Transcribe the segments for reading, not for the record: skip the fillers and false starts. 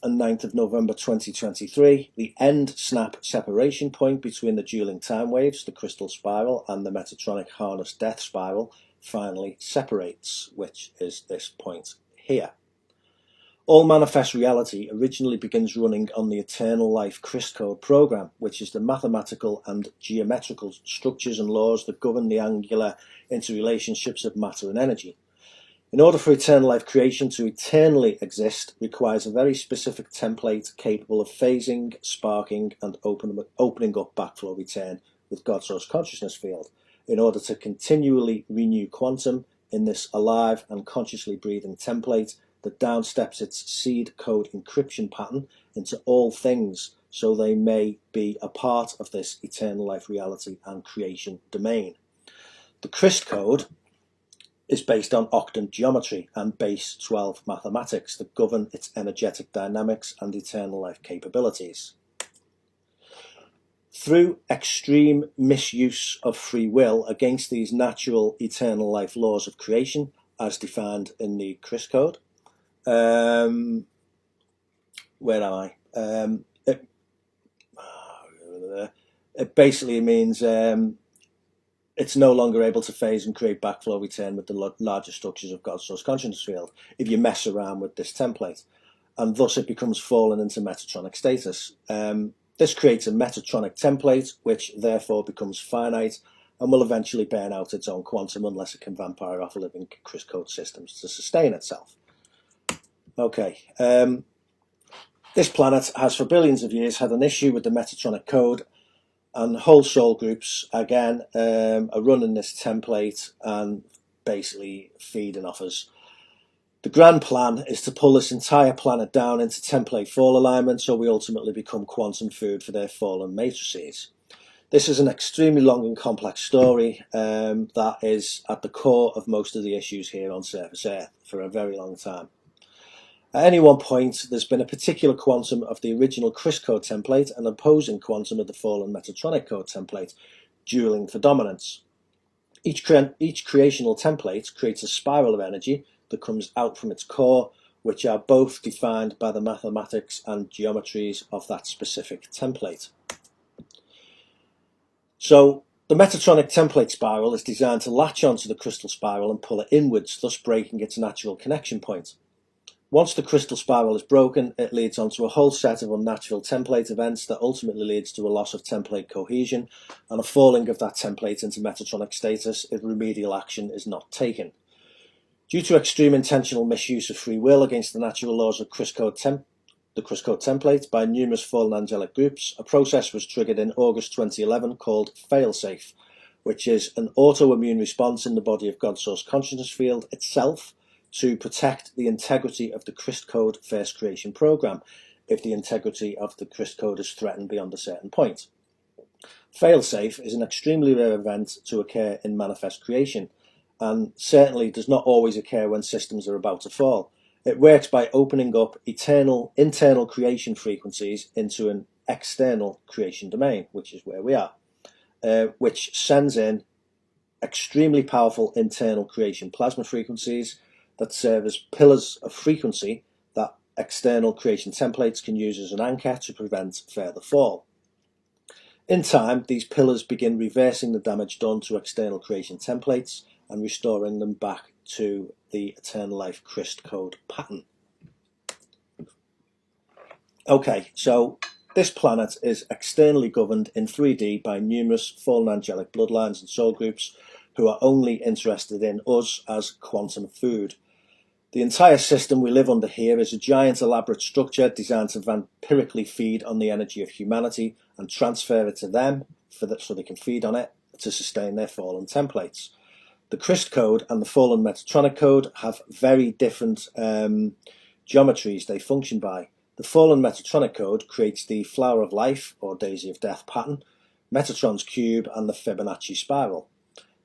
and 9th of November 2023, the end snap separation point between the dueling time waves, the crystal spiral, and the Metatronic harness death spiral finally separates, which is this point here. All Manifest Reality originally begins running on the Eternal Life Crystal Code program, which is the mathematical and geometrical structures and laws that govern the angular interrelationships of matter and energy. In order for Eternal Life creation to eternally exist requires a very specific template capable of phasing, sparking, and opening up backflow return with God Source Consciousness field in order to continually renew quantum in this alive and consciously breathing template that downsteps its seed code encryption pattern into all things so they may be a part of this eternal life reality and creation domain. The Christ code is based on octant geometry and base 12 mathematics that govern its energetic dynamics and eternal life capabilities. Through extreme misuse of free will against these natural eternal life laws of creation as defined in the Christ code, where am I? It basically means it's no longer able to phase and create backflow return with the larger structures of God's source consciousness field if you mess around with this template, and thus it becomes fallen into Metatronic status. This creates a Metatronic template which therefore becomes finite and will eventually burn out its own quantum unless it can vampire off living Christ code systems to sustain itself. Okay, this planet has for billions of years had an issue with the Metatronic code, and whole soul groups again are running this template and basically feeding off us. The grand plan is to pull this entire planet down into template fall alignment so we ultimately become quantum food for their fallen matrices. This is an extremely long and complex story that is at the core of most of the issues here on surface Earth for a very long time. At any one point, there's been a particular quantum of the original Christ code template and opposing quantum of the fallen Metatronic code template, dueling for dominance. Each creational template creates a spiral of energy that comes out from its core, which are both defined by the mathematics and geometries of that specific template. So, the Metatronic template spiral is designed to latch onto the crystal spiral and pull it inwards, thus breaking its natural connection point. Once the crystal spiral is broken, it leads onto a whole set of unnatural template events that ultimately leads to a loss of template cohesion and a falling of that template into Metatronic status if remedial action is not taken. Due to extreme intentional misuse of free will against the natural laws of the Christ code template by numerous fallen angelic groups, a process was triggered in August 2011 called Failsafe, which is an autoimmune response in the body of God Source Consciousness field itself to protect the integrity of the Christ code first creation program if the integrity of the Christ code is threatened beyond a certain point. Failsafe is an extremely rare event to occur in manifest creation and certainly does not always occur when systems are about to fall. It works by opening up internal creation frequencies into an external creation domain, which is where we are, which sends in extremely powerful internal creation plasma frequencies that serve as pillars of frequency that external creation templates can use as an anchor to prevent further fall. In time, these pillars begin reversing the damage done to external creation templates and restoring them back to the Eternal Life Christ code pattern. Okay, so this planet is externally governed in 3D by numerous fallen angelic bloodlines and soul groups who are only interested in us as quantum food. The entire system we live under here is a giant elaborate structure designed to vampirically feed on the energy of humanity and transfer it to them so they can feed on it to sustain their fallen templates. The Christ code and the fallen Metatronic code have very different geometries they function by. The fallen Metatronic code creates the flower of life or daisy of death pattern, Metatron's cube and the Fibonacci spiral.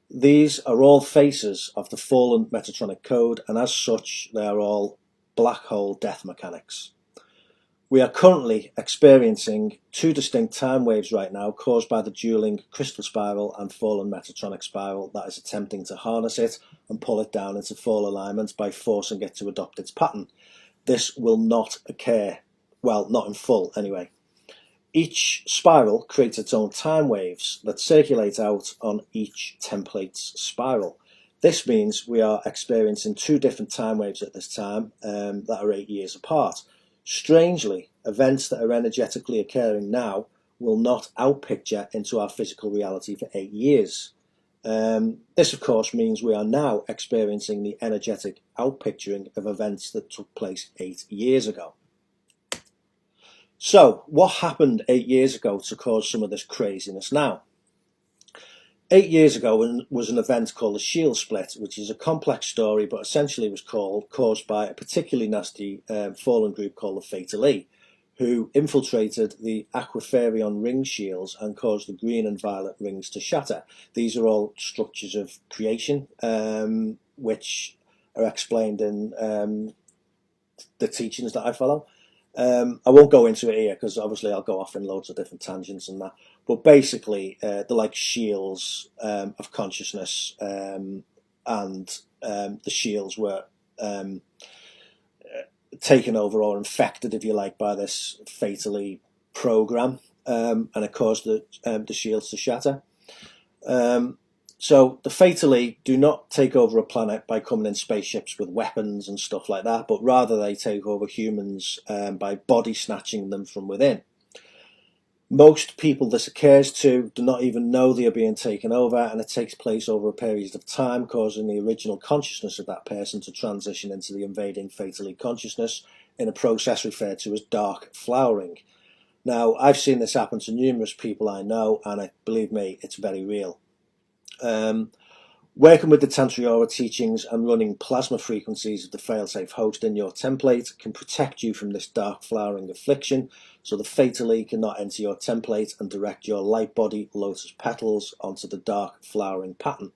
These are all faces of the fallen Metatronic code, and as such they are all black hole death mechanics. We are currently experiencing two distinct time waves right now caused by the dueling crystal spiral and fallen Metatronic spiral that is attempting to harness it and pull it down into fall alignment by forcing it to adopt its pattern. This will not occur well, not in full anyway. Each spiral creates its own time waves that circulate out on each template's spiral. This means we are experiencing two different time waves at this time that are 8 years apart. Strangely, events that are energetically occurring now will not outpicture into our physical reality for 8 years. This, of course, means we are now experiencing the energetic outpicturing of events that took place 8 years ago. So, what happened 8 years ago to cause some of this craziness now? 8 years ago was an event called the Shield Split, which is a complex story, but essentially was caused by a particularly nasty fallen group called the Fatally, who infiltrated the Aquiferion ring shields and caused the green and violet rings to shatter. These are all structures of creation, which are explained in the teachings that I follow. I won't go into it here because obviously I'll go off in loads of different tangents and that. But basically, they're like shields of consciousness, and the shields were taken over or infected, if you like, by this Fatally program, and it caused the shields to shatter. So the Fatally do not take over a planet by coming in spaceships with weapons and stuff like that, but rather they take over humans by body snatching them from within. Most people this occurs to do not even know they are being taken over, and it takes place over a period of time, causing the original consciousness of that person to transition into the invading Fatally consciousness in a process referred to as dark flowering. Now, I've seen this happen to numerous people I know, and believe me, it's very real. Working with the Tantra Aura teachings and running plasma frequencies of the failsafe host in your template can protect you from this dark flowering affliction, so the Fatally cannot enter your template and direct your light body lotus petals onto the dark flowering pattern.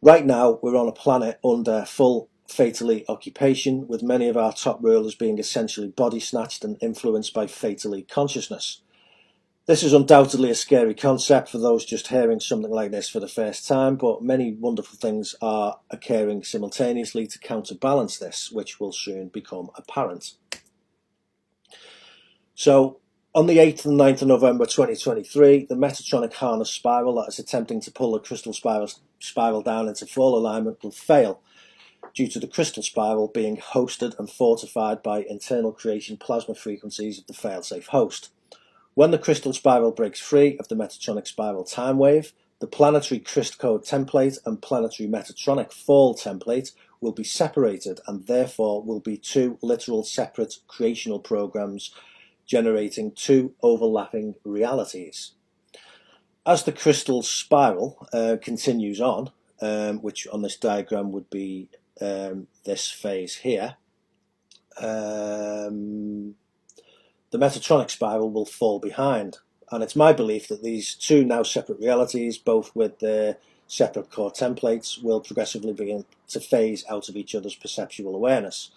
Right now, we're on a planet under full Fatally occupation, with many of our top rulers being essentially body snatched and influenced by Fatally consciousness. This is undoubtedly a scary concept for those just hearing something like this for the first time, but many wonderful things are occurring simultaneously to counterbalance this, which will soon become apparent. So, on the 8th and 9th of November 2023, the Metatronic harness spiral that is attempting to pull the crystal spiral down into full alignment will fail, due to the crystal spiral being hosted and fortified by internal creation plasma frequencies of the failsafe host. When the crystal spiral breaks free of the Metatronic spiral time wave, the planetary Crystal Code template and planetary Metatronic fall template will be separated, and therefore will be two literal separate creational programs generating two overlapping realities. As the crystal spiral continues on, which on this diagram would be this phase here, the Metatronic spiral will fall behind, and it's my belief that these two now separate realities, both with their separate core templates, will progressively begin to phase out of each other's perceptual awareness.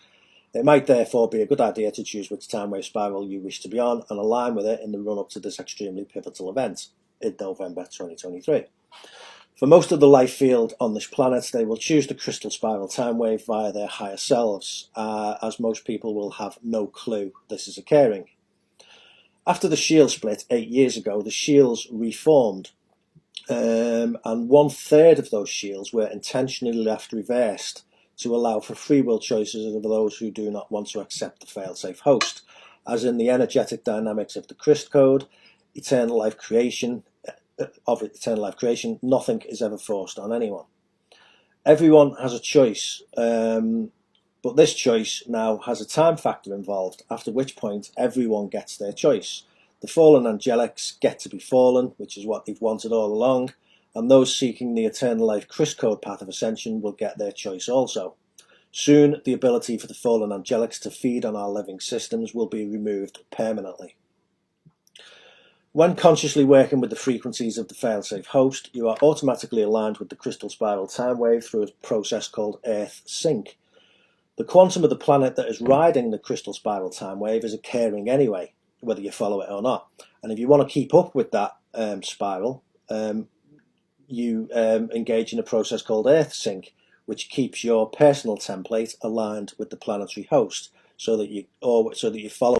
It might therefore be a good idea to choose which time wave spiral you wish to be on and align with it in the run-up to this extremely pivotal event in November 2023. For most of the life field on this planet, they will choose the crystal spiral time wave via their higher selves, as most people will have no clue this is occurring. After the shield split 8 years ago, the shields reformed, and 1/3 of those shields were intentionally left reversed to allow for free will choices of those who do not want to accept the failsafe host, as in the energetic dynamics of the Crystal Code, eternal life creation, nothing is ever forced on anyone. Everyone has a choice, but this choice now has a time factor involved, after which point everyone gets their choice. The fallen angelics get to be fallen, which is what they've wanted all along, and those seeking the eternal life Crystal Code path of ascension will get their choice also. Soon, the ability for the fallen angelics to feed on our living systems will be removed permanently. When consciously working with the frequencies of the failsafe host, you are automatically aligned with the crystal spiral time wave through a process called Earth Sync. The quantum of the planet that is riding the crystal spiral time wave is occurring anyway, whether you follow it or not. And if you want to keep up with that spiral, you engage in a process called Earth Sync, which keeps your personal template aligned with the planetary host, so that you follow